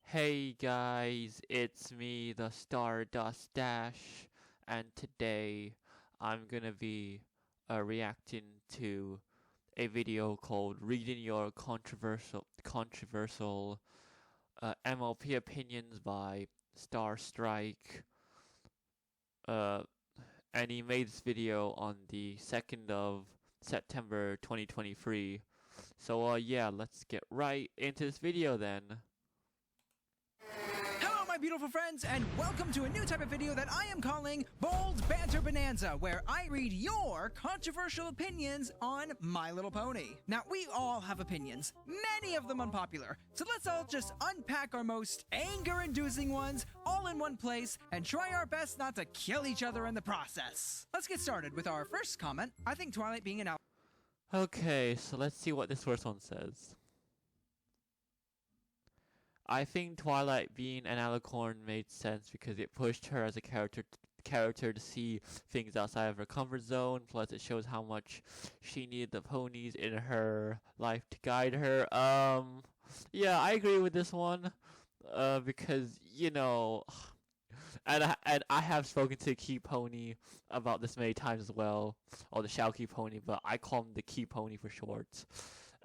Hey guys, it's me, the Stardust Dash, and today I'm gonna be reacting to a video called "Reading Your Controversial MLP Opinions" by Star Strike. Uh, and he made this video on the 2nd of September 2023. So yeah, let's get right into this video then. Hello, my beautiful friends, and welcome to a new type of video that I am calling Bold Banter Bonanza, where I read your controversial opinions on My Little Pony. Now, we all have opinions, many of them unpopular, so let's all just unpack our most anger-inducing ones all in one place and try our best not to kill each other in the process. Let's get started with our first comment. I think Twilight being an Okay, so let's see what this first one says. I think Twilight being an alicorn made sense because it pushed her as a character to see things outside of her comfort zone. Plus, it shows how much she needed the ponies in her life to guide her. Yeah, I agree with this one. Because and I have spoken to Key Pony about this many times as well, or the Shao-Key Pony, but I call him the Key Pony for short.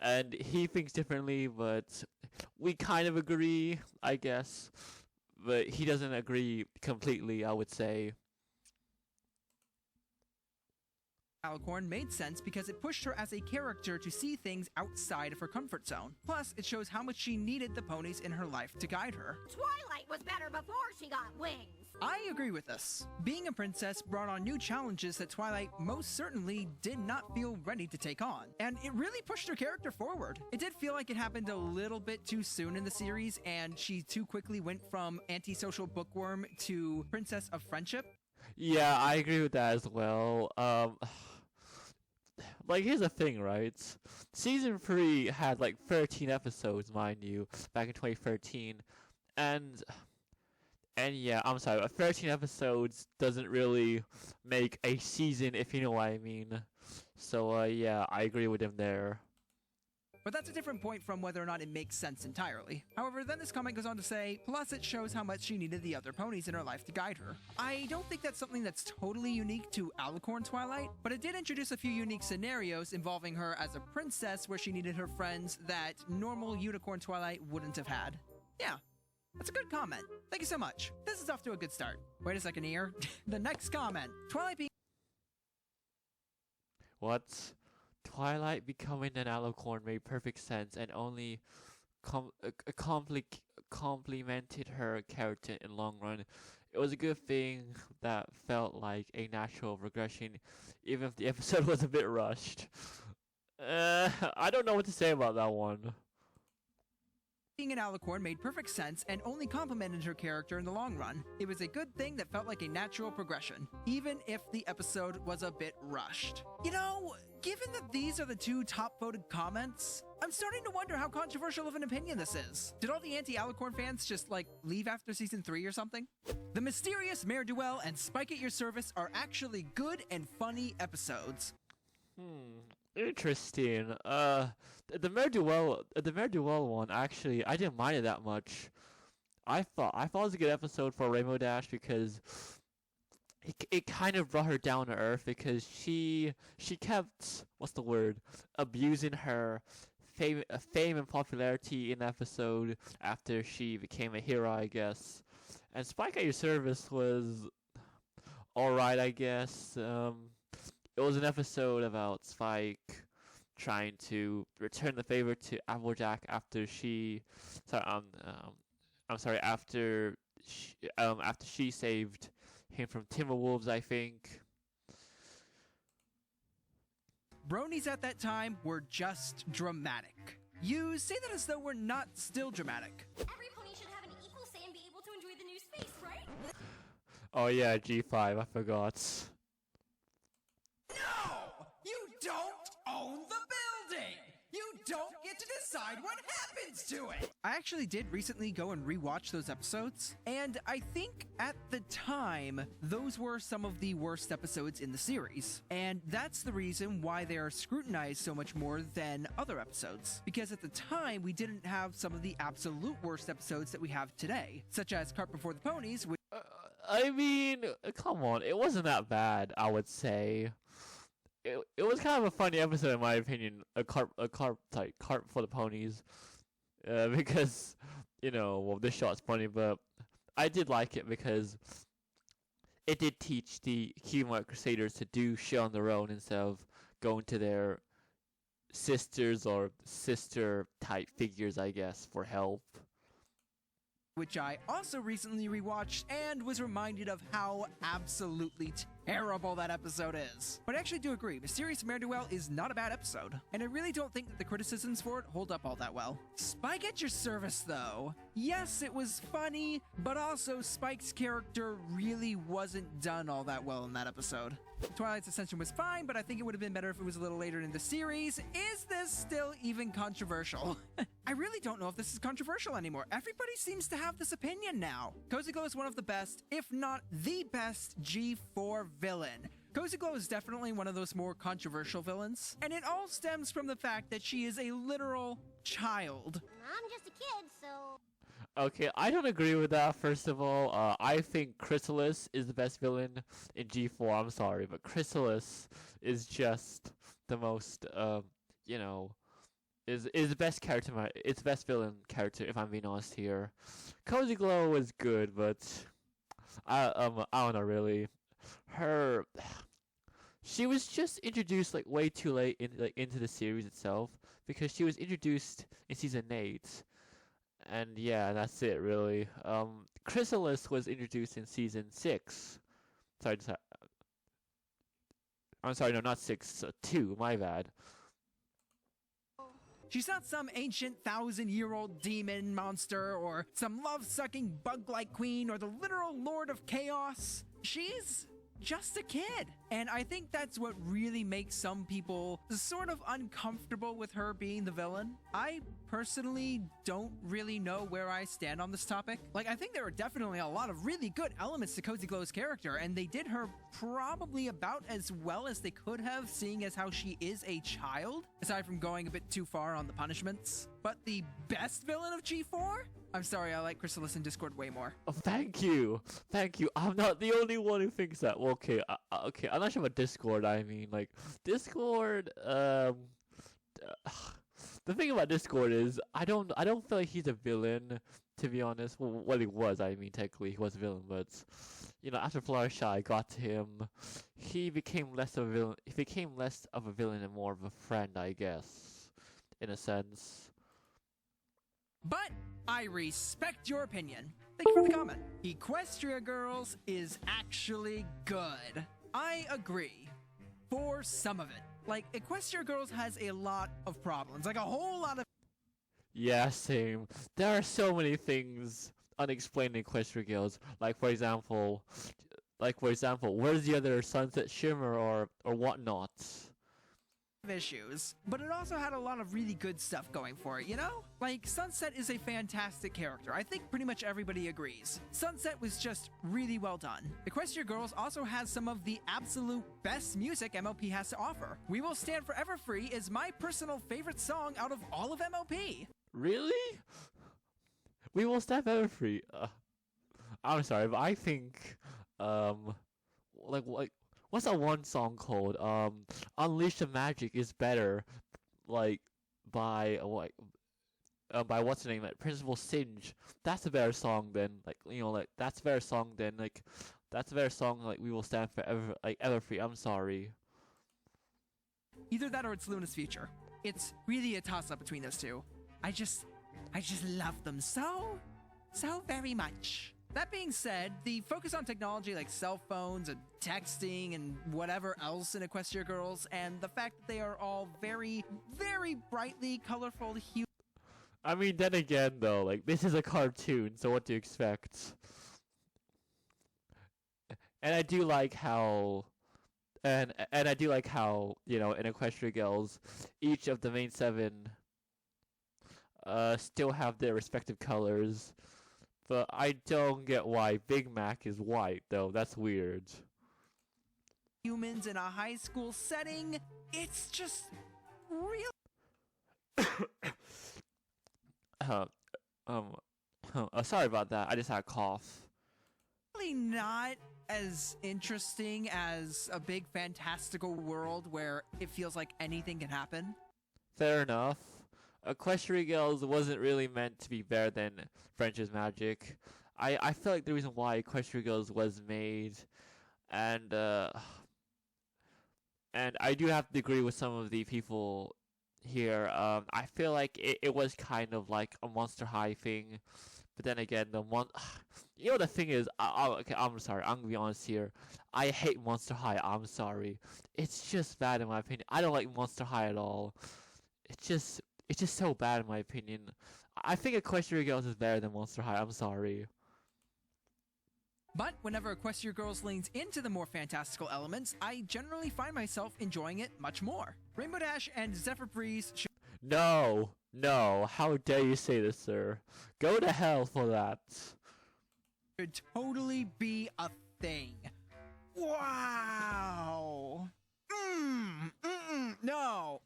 And he thinks differently, but we kind of agree, I guess. But he doesn't agree completely, I would say. Alicorn made sense because it pushed her as a character to see things outside of her comfort zone. Plus, it shows how much she needed the ponies in her life to guide her. Twilight was better before she got wings. I agree with this. Being a princess brought on new challenges that Twilight most certainly did not feel ready to take on, and it really pushed her character forward. It did feel like it happened a little bit too soon in the series, and she too quickly went from antisocial bookworm to princess of friendship. Yeah, I agree with that as well. Like, here's the thing, right? Season 3 had like 13 episodes, mind you, back in 2013, and yeah, I'm sorry, 13 episodes doesn't really make a season, if you know what I mean. So yeah, I agree with him there. But that's a different point from whether or not it makes sense entirely. However, then this comment goes on to say, plus it shows how much she needed the other ponies in her life to guide her. I don't think that's something that's totally unique to Alicorn Twilight, but it did introduce a few unique scenarios involving her as a princess where she needed her friends that normal Unicorn Twilight wouldn't have had. Yeah, that's a good comment. Thank you so much. This is off to a good start. Wait a second here. The next comment. Twilight being What? Twilight becoming an alicorn made perfect sense and only complemented her character in long run. It was a good thing that felt like a natural progression, even if the episode was a bit rushed. I don't know what to say about that one. Being an alicorn made perfect sense and only complemented her character in the long run. It was a good thing that felt like a natural progression, even if the episode was a bit rushed. You know, given that these are the two top voted comments, I'm starting to wonder how controversial of an opinion this is. Did all the anti-alicorn fans just, like, leave after season 3 or something? The Mysterious Mare Duel and Spike at Your Service are actually good and funny episodes. Interesting. The Mare Duel one, actually, I didn't mind it that much. I thought it was a good episode for Rainbow Dash because it kind of brought her down to earth because she kept, what's the word, abusing her fame and popularity in the episode after she became a hero, I guess. And Spike at Your Service was alright, I guess. It was an episode about Spike trying to return the favor to Applejack after after she saved him from Timberwolves, I think. Bronies at that time were just dramatic. You say that as though we're not still dramatic. Every pony should have an equal say and be able to enjoy the new space, right? Oh yeah, G5, I forgot. No! You don't own the building! You don't get to decide what happens to it. I actually did recently go and rewatch those episodes, and I think at the time, those were some of the worst episodes in the series. And that's the reason why they are scrutinized so much more than other episodes. Because at the time, we didn't have some of the absolute worst episodes that we have today, such as Cart Before the Ponies, which I mean, come on, it wasn't that bad, I would say. It was kind of a funny episode in my opinion, cart for the ponies, because, well, this shot's funny, but I did like it because it did teach the Keymark Crusaders to do shit on their own instead of going to their sisters or sister type figures, I guess, for help. which I also recently rewatched and was reminded of how absolutely terrible that episode is. But I actually do agree, Mysterious Ne'er-Do-Well is not a bad episode, and I really don't think that the criticisms for it hold up all that well. Spike at your service, though. Yes, it was funny, but also Spike's character really wasn't done all that well in that episode. Twilight's Ascension was fine, but I think it would have been better if it was a little later in the series. Is this still even controversial? I really don't know if this is controversial anymore. Everybody seems to have this opinion now. Cozy Glow is one of the best, if not the best, G4 villain. Cozy Glow is definitely one of those more controversial villains, and it all stems from the fact that she is a literal child. I'm just a kid, so... Okay, I don't agree with that, first of all. I think Chrysalis is the best villain in G4, I'm sorry, but Chrysalis is just the most, is the best character, it's the best villain character, if I'm being honest here. Cozy Glow is good, but I don't know, really. She was just introduced, like, way too late into the series itself, because she was introduced in Season 8. And yeah, that's it, really. Chrysalis was introduced in Season 6. I'm sorry, no, not 6, 2, my bad. She's not some ancient 1,000-year-old demon monster or some love-sucking bug-like queen or the literal lord of chaos. She's just a kid. And I think that's what really makes some people sort of uncomfortable with her being the villain. I personally don't really know where I stand on this topic. Like, I think there are definitely a lot of really good elements to Cozy Glow's character, and they did her probably about as well as they could have, seeing as how she is a child, aside from going a bit too far on the punishments. But the best villain of G4? I'm sorry, I like Chrysalis in Discord way more. Oh, thank you. I'm not the only one who thinks that. Well, okay, I'm not sure about Discord. I mean, like, Discord. The thing about Discord is, I don't feel like he's a villain. To be honest, well, he was. I mean, technically, he was a villain, but after Fluttershy got to him, he became less of a villain. He became less of a villain and more of a friend, I guess, in a sense. But I respect your opinion. Thank you for the comment. Equestria Girls is actually good. I agree. For some of it. Like, Equestria Girls has a lot of problems. Like, a whole lot of... Yeah, same. There are so many things unexplained in Equestria Girls. Like, for example, where's the other Sunset Shimmer or whatnot? Issues, but it also had a lot of really good stuff going for it, Like, Sunset is a fantastic character. I think pretty much everybody agrees. Sunset was just really well done. Equestria Girls also has some of the absolute best music MLP has to offer. We Will Stand Forever Free is my personal favorite song out of all of MLP. Really? We Will Stand Forever Free. I'm sorry, but I think, what's that one song called? Unleash the Magic is better, by what's the name? Like, Principal Singe. That's a better song than, that's a better song than, We Will Stand Forever, Ever Free. I'm sorry. Either that or it's Luna's Future. It's really a toss-up between those two. I just love them so very much. That being said, the focus on technology like cell phones and texting and whatever else in Equestria Girls, and the fact that they are all very, very brightly colorful hues. I mean, then again, though, this is a cartoon, so what do you expect? And I do like how, in Equestria Girls, each of the main 7 still have their respective colors. But I don't get why Big Mac is white, though. That's weird. Humans in a high school setting. It's just real. Uh, sorry about that. I just had a cough. Really not as interesting as a big fantastical world where it feels like anything can happen. Fair enough. Equestria Girls wasn't really meant to be better than Friendship's Magic. I feel like the reason why Equestria Girls was made, and I do have to agree with some of the people here. I feel like it was kind of like a Monster High thing, but then again, you know, the thing is, okay, I'm sorry, I'm gonna be honest here. I hate Monster High. I'm sorry. It's just bad in my opinion. I don't like Monster High at all. It's just so bad in my opinion. I think Equestria Girls is better than Monster High. I'm sorry. But whenever Equestria Girls leans into the more fantastical elements, I generally find myself enjoying it much more. Rainbow Dash and Zephyr Breeze No, how dare you say this, sir? Go to hell for that. should totally be a thing. Wow. No.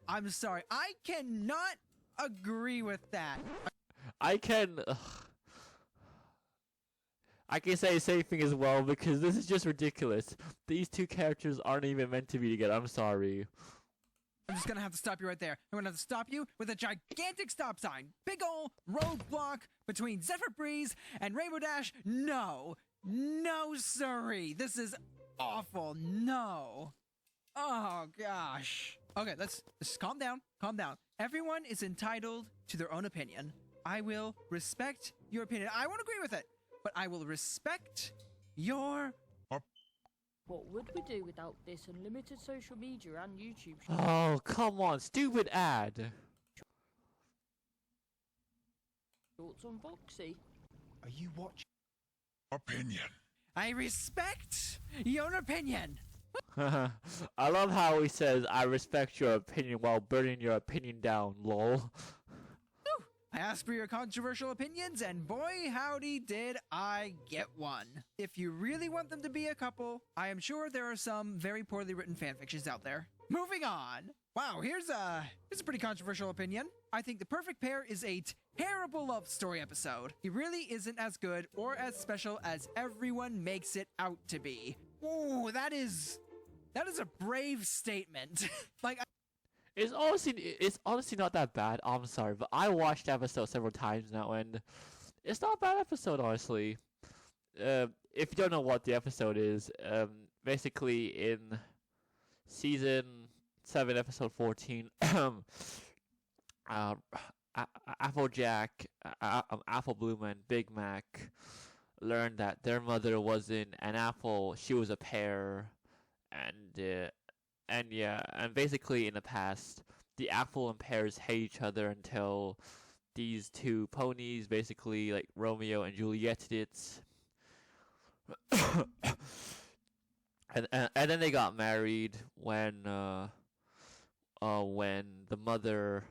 I'm sorry. I cannot agree with that. I can say the same thing as well because this is just ridiculous. These two characters aren't even meant to be together. I'm sorry. I'm just gonna have to stop you right there. I'm gonna have to stop you with a gigantic stop sign. Big ol' roadblock between Zephyr Breeze and Rainbow Dash. No, sorry. This is awful. No. Oh gosh. Okay, let's just calm down. Everyone is entitled to their own opinion. I will respect your opinion. I won't agree with it, but I will respect your. What would we do without this unlimited social media and YouTube? Oh, come on, stupid ad. Thoughts on Boxy? Are you watching? Opinion. I respect your opinion. I love how he says, I respect your opinion while burning your opinion down, lol. I asked for your controversial opinions, and boy howdy did I get one. If you really want them to be a couple, I am sure there are some very poorly written fanfictions out there. Moving on. Wow, here's a pretty controversial opinion. I think The Perfect Pair is a terrible love story episode. It really isn't as good or as special as everyone makes it out to be. Ooh, that is a brave statement. It's honestly not that bad. I'm sorry, but I watched the episode several times now, and it's not a bad episode, honestly. If you don't know what the episode is, basically in season 7, episode 14, Applejack, Apple Bloom, and Big Mac learned that their mother wasn't an apple; she was a pear, and basically in the past, the apple and pears hate each other until these two ponies, basically like Romeo and Juliet, it. and then they got married when the mother,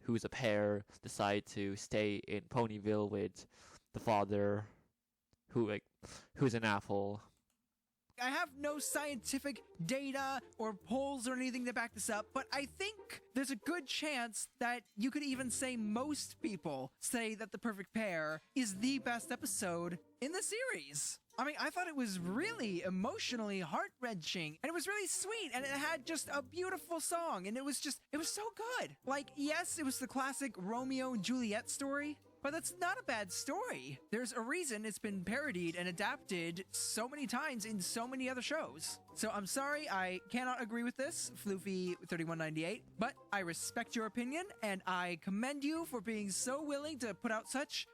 who's a pear, decided to stay in Ponyville with the father, who's an apple. I have no scientific data or polls or anything to back this up, but I think there's a good chance that you could even say most people say that The Perfect Pair is the best episode in the series. I mean, I thought it was really emotionally heart-wrenching, and it was really sweet, and it had just a beautiful song, and it was so good. Like, yes, it was the classic Romeo and Juliet story, but that's not a bad story. There's a reason it's been parodied and adapted so many times in so many other shows. So I'm sorry, I cannot agree with this, Floofy3198, but I respect your opinion, and I commend you for being so willing to put out such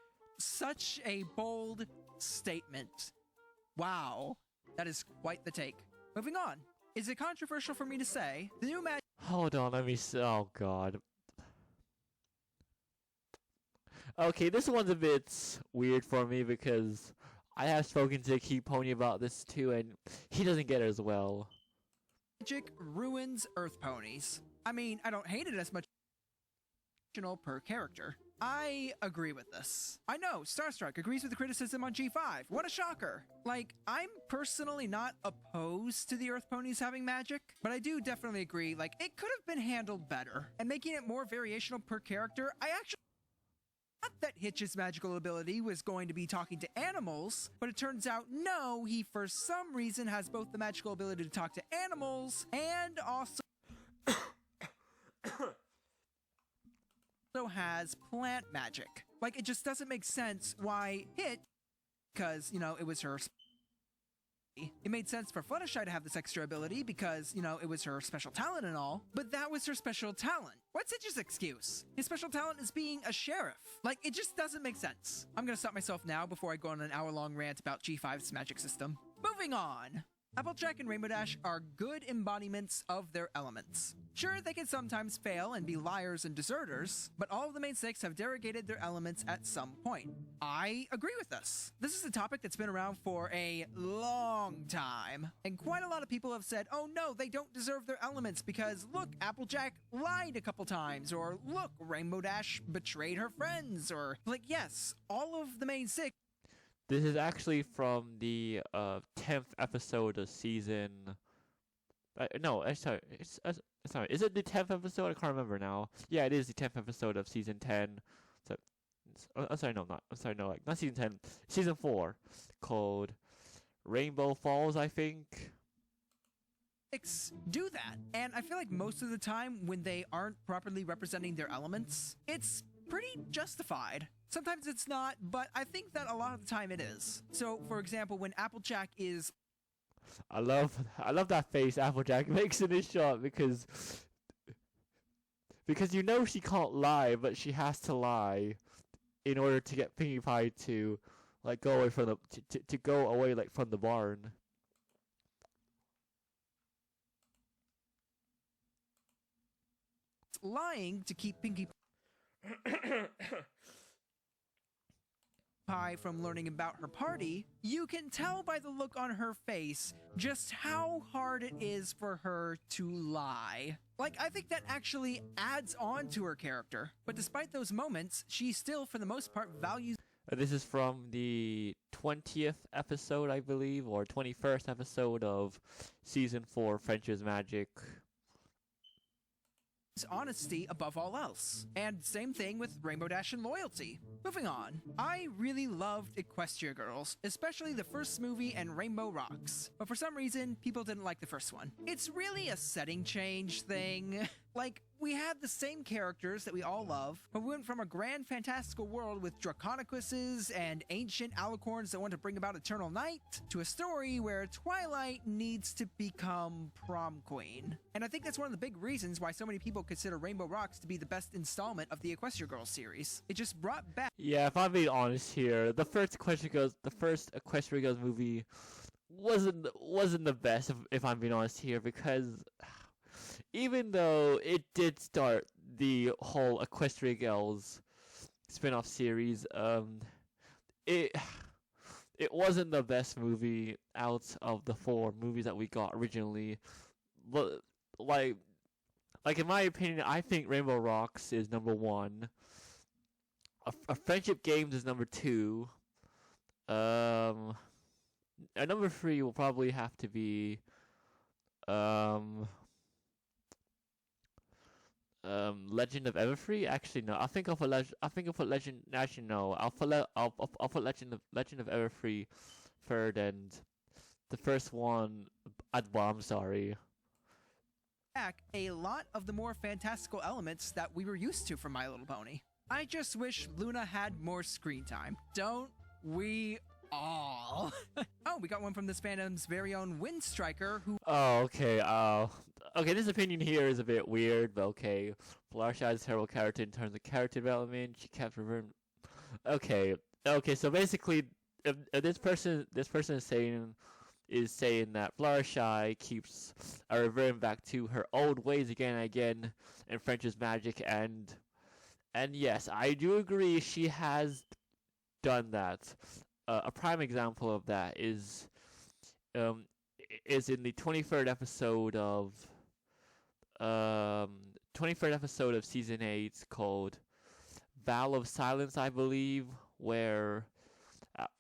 a bold statement. Wow, that is quite the take. Moving on. Is it controversial for me to say the new match? Hold on, let me see. Oh god. Okay, this one's a bit weird for me because I have spoken to Key Pony about this too, and he doesn't get it as well. magic ruins Earth ponies. I mean, I don't hate it as much per character. I agree with this. I know, Starstruck agrees with the criticism on G5. What a shocker. Like, I'm personally not opposed to the Earth ponies having magic, but I do definitely agree, like, it could have been handled better. And making it more variational per character, I actually thought that Hitch's magical ability was going to be talking to animals, but it turns out no, he for some reason has both the magical ability to talk to animals and also has plant magic. Like, it just doesn't make sense why Hitch, because, you know, it was her. It made sense for Fluttershy to have this extra ability because, you know, it was her special talent and all, but that was her special talent. What's Hitch's excuse? His special talent is being a sheriff. Like, it just doesn't make sense. I'm gonna stop myself now before I go on an hour-long rant about G5's magic system. Moving on. Applejack and Rainbow Dash are good embodiments of their elements. Sure, they can sometimes fail and be liars and deserters, but all of the main six have derogated their elements at some point. I agree with this. This is a topic that's been around for a long time, and quite a lot of people have said, oh no, they don't deserve their elements because look, Applejack lied a couple times, or look, Rainbow Dash betrayed her friends, or like, yes, all of the main six. This is actually from the 10th episode of season. No, sorry. Sorry. Is it the 10th episode? I can't remember now. Yeah, it is the 10th episode of season 10. So, sorry, no, not. I'm sorry, no, like not season 10. Season 4, called Rainbow Falls, I think. Do that, and I feel like most of the time when they aren't properly representing their elements, it's pretty justified. Sometimes it's not, but I think that a lot of the time it is. So, for example, when Applejack is... I love that face Applejack makes in this shot because you know she can't lie, but she has to lie in order to get Pinkie Pie to like go away from the to go away like from the barn. Lying to keep Pinkie Pie from learning about her party, you can tell by the look on her face just how hard it is for her to lie. Like, I think that actually adds on to her character. But despite those moments, she still, for the most part, values... This is from the 20th episode, I believe, or 21st episode of Season 4, Friendship's Magic. Honesty above all else. And same thing with Rainbow Dash and loyalty. Moving on. I really loved Equestria Girls, especially the first movie and Rainbow Rocks. But for some reason, people didn't like the first one. It's really a setting change thing. Like, we had the same characters that we all love, but we went from a grand fantastical world with Draconicuses and ancient alicorns that want to bring about eternal night, to a story where Twilight needs to become prom queen. And I think that's one of the big reasons why so many people consider Rainbow Rocks to be the best installment of the Equestria Girls series. It just brought back... Yeah, if I'm being honest here, the first Equestria Girls movie wasn't the best, if I'm being honest here, because... even though it did start the whole Equestria Girls spin-off series, it wasn't the best movie out of the 4 movies that we got originally. But like in my opinion, I think Rainbow Rocks is number 1. A Friendship Games is number 2. Number 3 will probably have to be Legend of Everfree. Actually, no. I think I'll put Legend. Actually, no. I'll put Legend of Everfree third, and the first one at bottom. Sorry. Back a lot of the more fantastical elements that we were used to from My Little Pony. I just wish Luna had more screen time. Don't we all? Oh, we got one from this fandom's very own Windstriker, who... Oh, okay. Okay, this opinion here is a bit weird, but okay. Fluttershy is a terrible character in terms of character development. She kept reverting. Okay, so basically, this person is saying that Fluttershy keeps reverting back to her old ways again and again in Friendship's Magic, and yes, I do agree she has done that. A prime example of that is is in the 23rd episode of 23rd episode of season 8 called Vow of Silence, I believe, where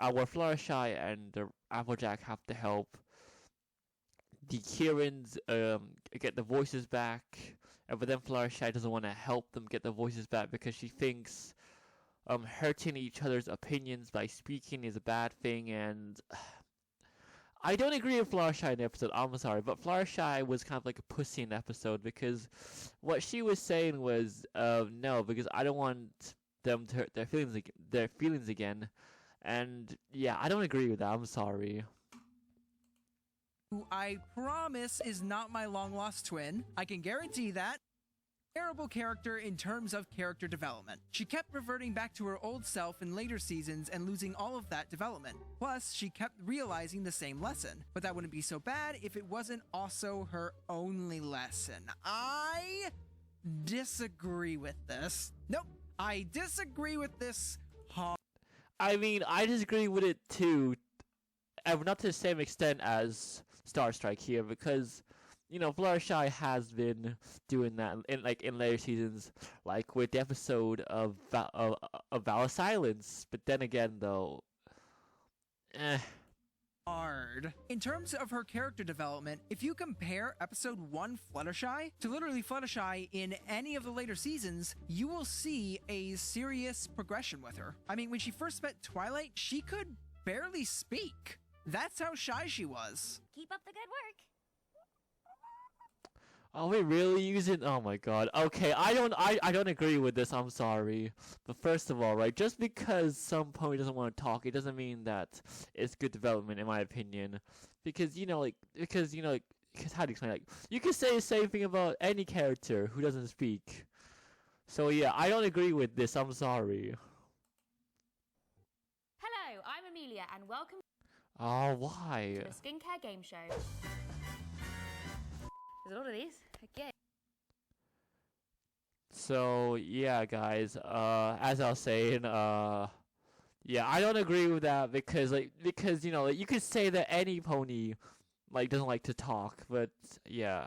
Fluttershy and Applejack have to help the Kirans get the voices back, but then Fluttershy doesn't want to help them get the voices back because she thinks hurting each other's opinions by speaking is a bad thing, and I don't agree with Fluttershy in the episode, I'm sorry, but Fluttershy was kind of like a pussy in the episode because what she was saying was, no, because I don't want them to hurt their feelings again, and yeah, I don't agree with that, I'm sorry. Who I promise is not my long-lost twin. I can guarantee that. Terrible character in terms of character development. She kept reverting back to her old self in later seasons and losing all of that development. Plus, she kept realizing the same lesson. But that wouldn't be so bad if it wasn't also her only lesson. I disagree with this. Nope, I disagree with this hard. I mean, I disagree with it too, not to the same extent as Star Strike here, because you know, Fluttershy has been doing that in later seasons, like with the episode of Vow of Silence. But then again, though, hard. In terms of her character development, if you compare episode 1 Fluttershy to literally Fluttershy in any of the later seasons, you will see a serious progression with her. I mean, when she first met Twilight, she could barely speak. That's how shy she was. Keep up the good work. are we really using? Oh my god. Okay, I don't agree with this. I'm sorry, but first of all, right, just because some pony doesn't want to talk, it doesn't mean that it's good development, in my opinion. Because because how do you explain? Like, you can say the same thing about any character who doesn't speak. So yeah, I don't agree with this. I'm sorry. Hello, I'm Amelia, and welcome Oh, why? to the skincare game show. There's a lot of these. Okay. So yeah, guys. As I was saying, yeah, I don't agree with that because you could say that any pony doesn't like to talk, but yeah.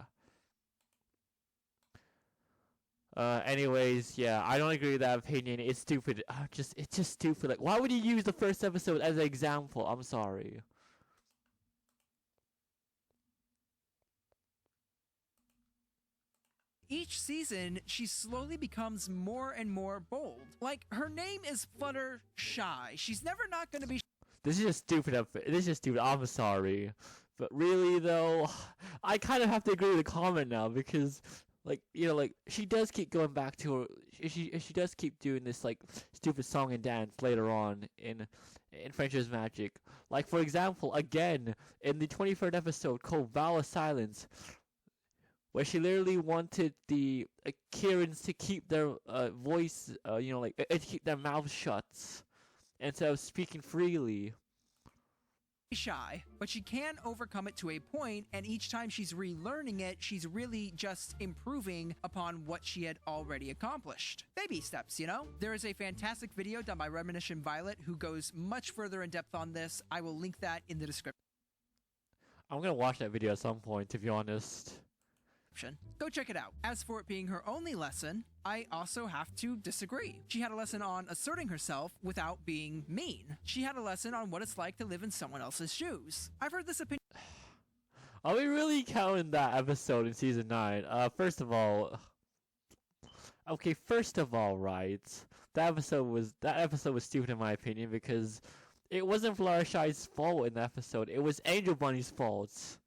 Anyways, yeah, I don't agree with that opinion. It's stupid. It's just stupid. Like, why would you use the first episode as an example? I'm sorry. Each season, she slowly becomes more and more bold. Like, her name is Fluttershy. She's never not gonna be This is just stupid. This is just stupid. I'm sorry, but really though, I kind of have to agree with the comment now because, she does keep going back to her. She does keep doing this stupid song and dance later on in Friendship's Magic. Like, for example, again in the 23rd episode called Vow of Silence, where she literally wanted the Kirans to keep their voice, to keep their mouths shut instead of speaking freely. shy, but she can overcome it to a point, and each time she's relearning it, she's really just improving upon what she had already accomplished. Baby steps, you know? There is a fantastic video done by Reminiscent Violet who goes much further in depth on this. I will link that in the description. I'm gonna watch that video at some point, to be honest. Go check it out. As for it being her only lesson, I also have to disagree. She had a lesson on asserting herself without being mean. She had a lesson on what it's like to live in someone else's shoes. I've heard this opinion. Are we really counting that episode in season 9? First of all, right, that episode was stupid in my opinion because it wasn't Fluttershy's fault in the episode. It was Angel Bunny's fault.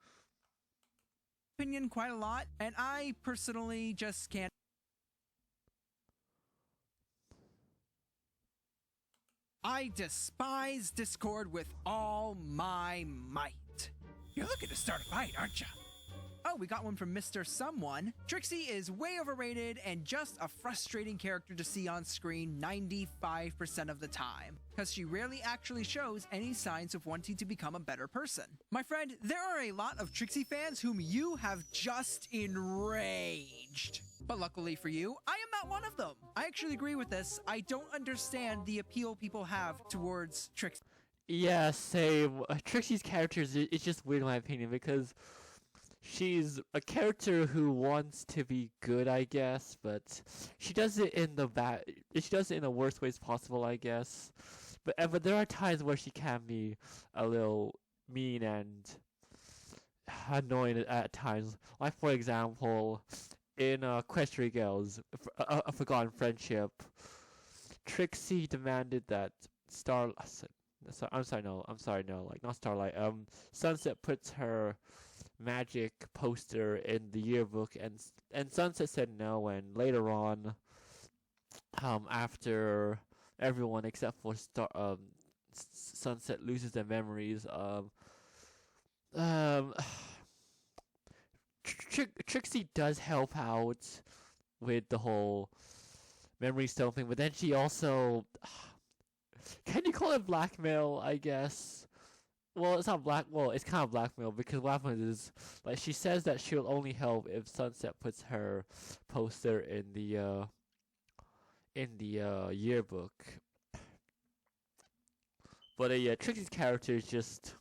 Opinion quite a lot, and I personally just can't. I despise Discord with all my might. You're looking to start a fight, aren't you? Oh, we got one from Mr. Someone. Trixie is way overrated and just a frustrating character to see on screen 95% of the time, because she rarely actually shows any signs of wanting to become a better person. My friend, there are a lot of Trixie fans whom you have just enraged. But luckily for you, I am not one of them. I actually agree with this. I don't understand the appeal people have towards Trixie. Yeah, same. Trixie's character is just weird in my opinion because she's a character who wants to be good, I guess, but she does it in the she does it in the worst ways possible, I guess. But there are times where she can be a little mean and annoying at times. Like for example, in Equestria Girls, a Forgotten Friendship, Trixie demanded that Star. I'm sorry, no, like not Starlight. Sunset puts her magic poster in the yearbook, and Sunset said no, and later on, after everyone except for Sunset loses their memories, um, Trixie does help out with the whole memory stone thing, but then she also, can you call it blackmail? I guess. Well, it's not black. Well, it's kind of blackmail because what happens is, like, she says that she'll only help if Sunset puts her poster in the yearbook. But yeah, Trixie's character is just,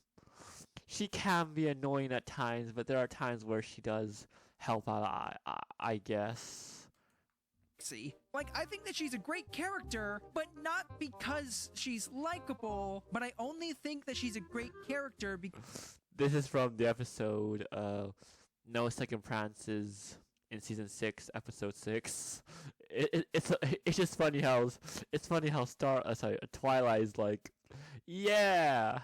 she can be annoying at times, but there are times where she does help out. I guess. Trixie. Like, I think that she's a great character, but not because she's likable, but I only think that she's a great character because This is from the episode No Second Prances in season 6, episode 6. It's just funny how Twilight is like, yeah.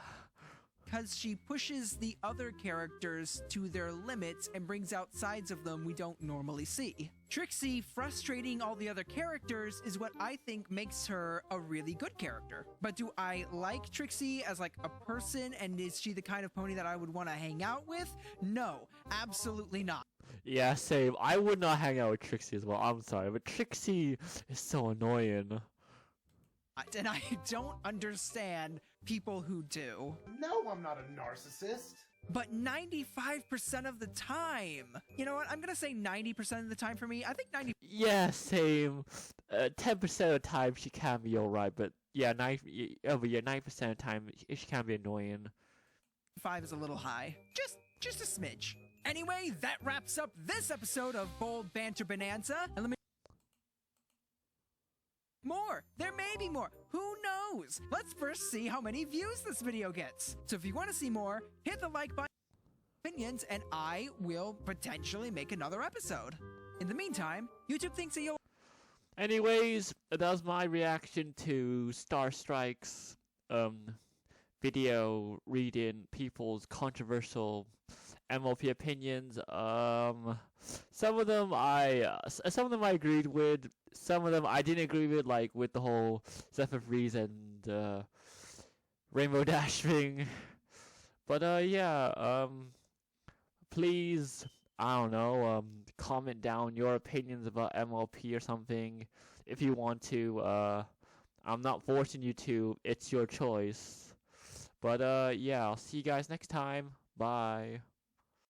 she pushes the other characters to their limits and brings out sides of them we don't normally see. Trixie frustrating all the other characters is what I think makes her a really good character. But do I like Trixie as like a person, and is she the kind of pony that I would want to hang out with? No, absolutely not. Yeah, same. I would not hang out with Trixie as well. I'm sorry, but Trixie is so annoying. And I don't understand people who do. No, I'm not a narcissist. But 95% of the time, you know what? I'm gonna say 90% of the time for me. I think 90. Yeah, same. 10% of the time she can be alright, but yeah, 9% of the time she can be annoying. 5 is a little high. Just a smidge. Anyway, that wraps up this episode of Bold Banter Bonanza. And let me more. There may be more. Who knows? Let's first see how many views this video gets. So if you want to see more, hit the like button, opinions, and I will potentially make another episode. In the meantime, YouTube thinks that you'll. Anyways, that was my reaction to Star Strike's video reading people's controversial MLP opinions. Some of them I agreed with. Some of them I didn't agree with, like with the whole Zephyr Freeze and Rainbow Dash thing. But yeah, please, I don't know, comment down your opinions about MLP or something if you want to. I'm not forcing you to. It's your choice. But yeah, I'll see you guys next time. Bye.